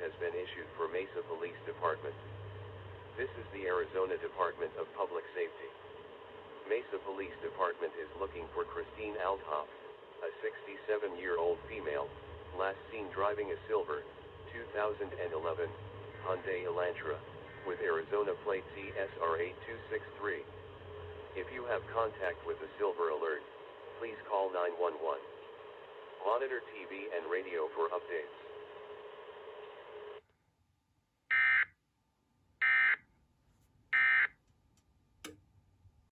has been issued for Mesa Police Department. This is the Arizona Department of Public Safety. Mesa Police Department is looking for Christine Althoff, a 67-year-old female, last seen driving a silver, 2011, Hyundai Elantra, with Arizona plates ESR8263. If you have contact with the silver alert, please call 911. Monitor TV and radio for updates.